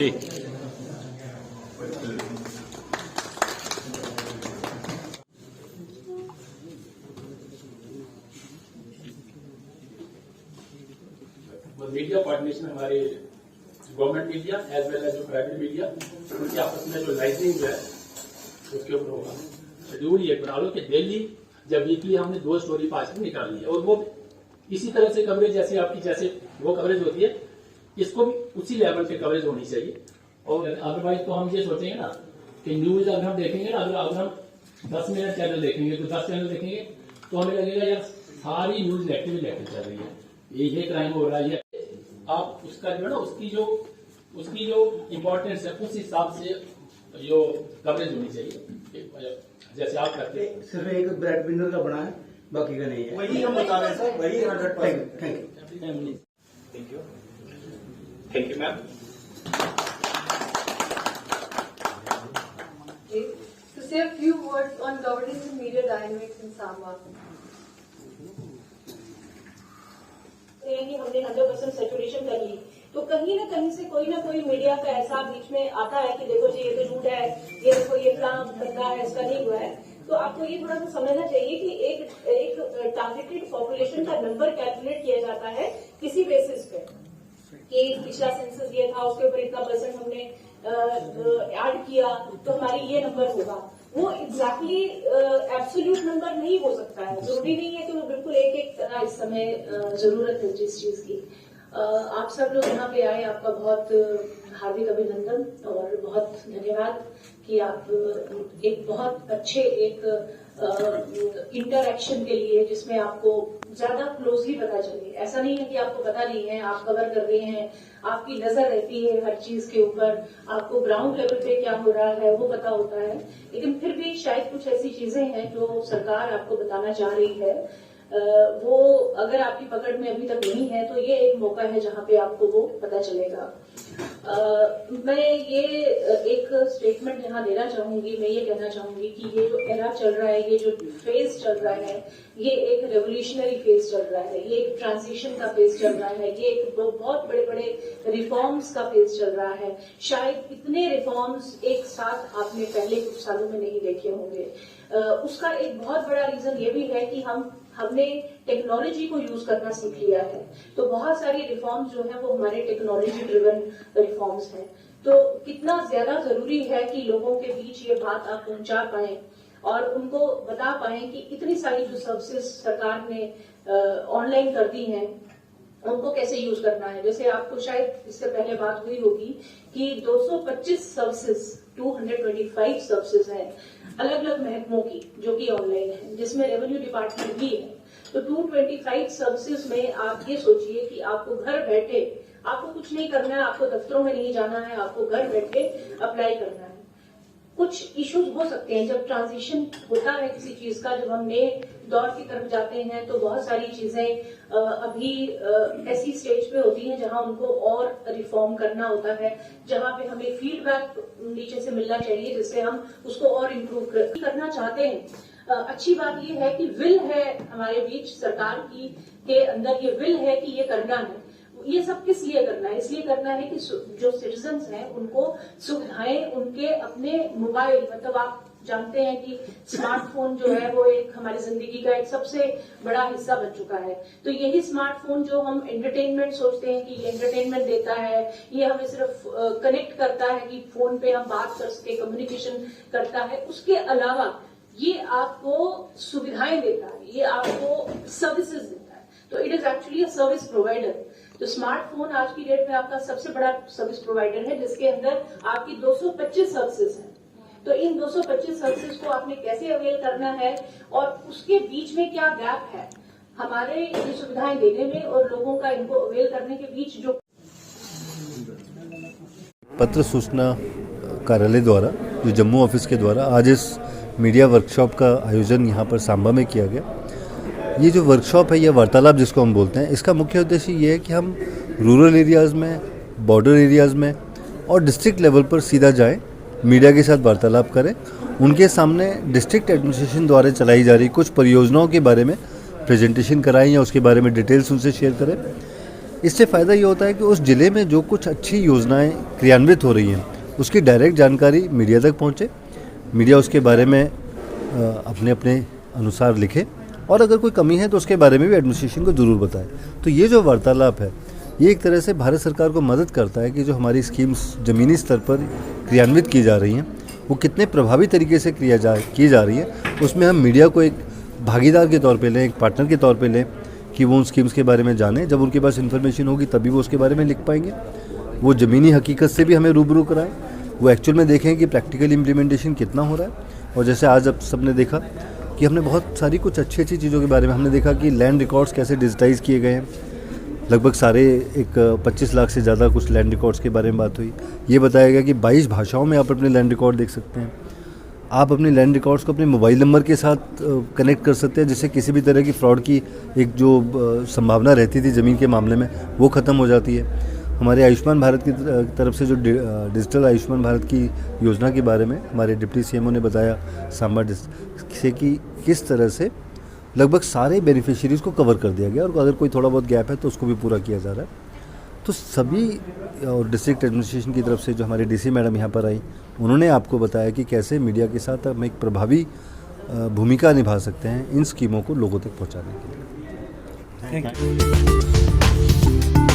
Media coordination हमारे government media as well as जो private media उनके आपस में जो लाइजनिंग है उसके ऊपर होगा। शेड्यूल ये बना लो कि डेली जब वीकली हमने 2 स्टोरी पास निकाली है और वो इसी तरह से कवरेज जैसे आपकी जैसे वो कवरेज होती है इसको भी उसी लेवल पे कवरेज होनी चाहिए। और अदरवाइज तो हम ये सोचेंगे ना कि न्यूज अगर हम देखेंगे ना अगर हम 10 मिनट चैनल देखेंगे तो 10 चैनल देखेंगे तो हमें लगेगा यार सारी न्यूज नेगेटिव चल रही है, ये क्राइम हो रहा है। आप उसका जो है ना उसकी जो इम्पोर्टेंस है उस हिसाब से जो कवरेज होनी चाहिए जैसे आप करते हैं। सिर्फ एक ब्रेड विनर का बना है, बाकी का नहीं है। वही हम बता रहे हैं सर, वही 100%। Thank you ma'am. To say a few words on governance and media dynamics in Samba. कि हमने 100% सैचुरेशन कर ली तो कहीं ना कोई मीडिया का ऐसा बीच में आता है कि देखो जी ये तो झूठ है, ये देखो ये प्लान बंदा है, इसका नहीं हुआ है। तो आपको ये थोड़ा सा समझना चाहिए कि एक टारगेटेड पॉपुलेशन का नंबर कैलकुलेट किया जाता है किसी बेसिस पे कि पिछला सेंसस ये था उसके ऊपर इतना % हमने ऐड किया तो हमारी ये नंबर होगा। वो एग्जैक्टली एब्सोल्यूट नंबर नहीं हो सकता है, जरूरी नहीं है कि वो बिल्कुल एक तरह इस समय जरूरत है जिस चीज की। आप सब लोग यहाँ पे आए, आपका बहुत हार्दिक अभिनंदन और बहुत धन्यवाद कि आप एक बहुत अच्छे एक इंटरएक्शन के लिए जिसमें आपको ज्यादा क्लोजली पता चले। ऐसा नहीं है कि आपको पता नहीं है, आप कवर कर रहे हैं, आपकी नजर रहती है हर चीज के ऊपर, आपको ग्राउंड लेवल पे क्या हो रहा है वो पता होता है। लेकिन फिर भी शायद कुछ ऐसी चीजें हैं जो सरकार आपको बताना चाह रही है, वो अगर आपकी पकड़ में अभी तक नहीं है तो ये एक मौका है जहां पे आपको वो पता चलेगा। मैं ये एक स्टेटमेंट यहाँ देना चाहूंगी, मैं ये कहना चाहूंगी कि ये जो एरा चल रहा है, ये जो फेज चल रहा है, ये एक रेवोल्यूशनरी फेज चल रहा है, ये एक ट्रांजिशन का फेज चल रहा है, ये एक बहुत बड़े बड़े रिफॉर्म्स का फेज चल रहा है। शायद इतने रिफॉर्म्स एक साथ आपने पहले कुछ सालों में नहीं देखे होंगे। उसका एक बहुत बड़ा रीजन ये भी है कि हमने टेक्नोलॉजी को यूज करना सीख लिया है। तो बहुत सारी रिफॉर्म्स जो है वो हमारे टेक्नोलॉजी ड्रिवन रिफॉर्म्स हैं। तो कितना ज्यादा जरूरी है कि लोगों के बीच ये बात आप पहुंचा पाएं और उनको बता पाएं कि इतनी सारी जो सर्विसेज सरकार ने ऑनलाइन कर दी हैं उनको कैसे यूज करना है। जैसे आपको शायद इससे पहले बात हुई होगी कि 225 सर्विसेज 225 सर्विसेज हैं अलग अलग महकमों की जो कि ऑनलाइन है, जिसमें रेवेन्यू डिपार्टमेंट भी है। तो 225 सर्विसेज में आप ये सोचिए कि आपको घर बैठे, आपको कुछ नहीं करना है, आपको दफ्तरों में नहीं जाना है, आपको घर बैठे अप्लाई करना है। कुछ इश्यूज हो सकते हैं जब ट्रांजिशन होता है किसी चीज का, जब हम नए दौर की तरफ जाते हैं तो बहुत सारी चीजें अभी ऐसी स्टेज पे होती हैं जहां उनको और रिफॉर्म करना होता है, जहां पे हमें फीडबैक नीचे से मिलना चाहिए जिससे हम उसको और इम्प्रूव करना चाहते हैं। अच्छी बात यह है कि विल है हमारे बीच, सरकार की के अंदर ये विल है कि ये करना है। ये सब किस लिए करना है? इसलिए करना है कि जो सिटीजन्स हैं उनको सुविधाएं उनके अपने मोबाइल, मतलब आप जानते हैं कि स्मार्टफोन जो है वो एक हमारी जिंदगी का एक सबसे बड़ा हिस्सा बन चुका है। तो यही स्मार्टफोन जो हम एंटरटेनमेंट सोचते हैं कि ये एंटरटेनमेंट देता है, ये हमें सिर्फ कनेक्ट करता है कि फोन पे हम बात कर सके, कम्युनिकेशन करता है, उसके अलावा ये आपको सुविधाएं देता है, ये आपको सर्विसेज देता है। तो it is actually a service provider. तो स्मार्टफोन आज की डेट में आपका सबसे बड़ा सर्विस प्रोवाइडर है जिसके अंदर आपकी 225 सर्विसेज हैं। तो इन 225 सर्विसेज को आपने कैसे अवेल करना है और उसके बीच में क्या गैप है हमारे ये सुविधाएं देने में और लोगों का इनको अवेल करने के बीच। जो पत्र सूचना कार्यालय द्वारा, जो जम्मू ऑफिस के द्वारा आज इस मीडिया वर्कशॉप का आयोजन यहाँ पर सांबा में किया गया। ये जो वर्कशॉप है, ये वार्तालाप जिसको हम बोलते हैं, इसका मुख्य उद्देश्य ये है कि हम रूरल एरियाज़ में, बॉर्डर एरियाज़ में और डिस्ट्रिक्ट लेवल पर सीधा जाएं, मीडिया के साथ वार्तालाप करें, उनके सामने डिस्ट्रिक्ट एडमिनिस्ट्रेशन द्वारा चलाई जा रही कुछ परियोजनाओं के बारे में प्रेजेंटेशन कराएं या उसके बारे में डिटेल्स उनसे शेयर करें। इससे फ़ायदा ये होता है कि उस ज़िले में जो कुछ अच्छी योजनाएं क्रियान्वित हो रही हैं उसकी डायरेक्ट जानकारी मीडिया तक पहुंचे, मीडिया उसके बारे में अपने अपने अनुसार लिखे और अगर कोई कमी है तो उसके बारे में भी एडमिनिस्ट्रेशन को ज़रूर बताए। तो ये जो वार्तालाप है ये एक तरह से भारत सरकार को मदद करता है कि जो हमारी स्कीम्स ज़मीनी स्तर पर क्रियान्वित की जा रही हैं वो कितने प्रभावी तरीके से की जा रही है, उसमें हम मीडिया को एक भागीदार के तौर पे लें, एक पार्टनर के तौर पे लें कि वो उन स्कीम्स के बारे में जानें। जब उनके पास इन्फॉर्मेशन होगी तभी वो उसके बारे में लिख पाएंगे। वो ज़मीनी हकीकत से भी हमें रूबरू कराएं, वो एक्चुअल में देखें कि प्रैक्टिकल इम्प्लीमेंटेशन कितना हो रहा है। और जैसे आज अब सबने देखा कि हमने बहुत सारी कुछ अच्छी अच्छी चीज़ों के बारे में हमने देखा कि लैंड रिकॉर्ड्स कैसे डिजिटाइज़ किए गए हैं। लगभग सारे 25 लाख से ज़्यादा कुछ लैंड रिकॉर्ड्स के बारे में बात हुई। ये बताया गया कि 22 भाषाओं में आप अपने लैंड रिकॉर्ड देख सकते हैं। आप अपने लैंड रिकॉर्ड्स को अपने मोबाइल नंबर के साथ कनेक्ट कर सकते हैं, जिससे किसी भी तरह की फ्रॉड की एक जो संभावना रहती थी ज़मीन के मामले में वो ख़त्म हो जाती है। हमारे आयुष्मान भारत की तरफ से जो डिजिटल आयुष्मान भारत की योजना के बारे में हमारे डिप्टी सीएमओ ने बताया सांबा से कि किस तरह से लगभग सारे बेनिफिशियरीज़ को कवर कर दिया गया और अगर कोई थोड़ा बहुत गैप है तो उसको भी पूरा किया जा रहा है। तो सभी और डिस्ट्रिक्ट एडमिनिस्ट्रेशन की तरफ से जो हमारे डीसी मैडम यहाँ पर आई उन्होंने आपको बताया कि कैसे मीडिया के साथ हम एक प्रभावी भूमिका निभा सकते हैं इन स्कीमों को लोगों तक पहुँचाने के लिए। Thank you.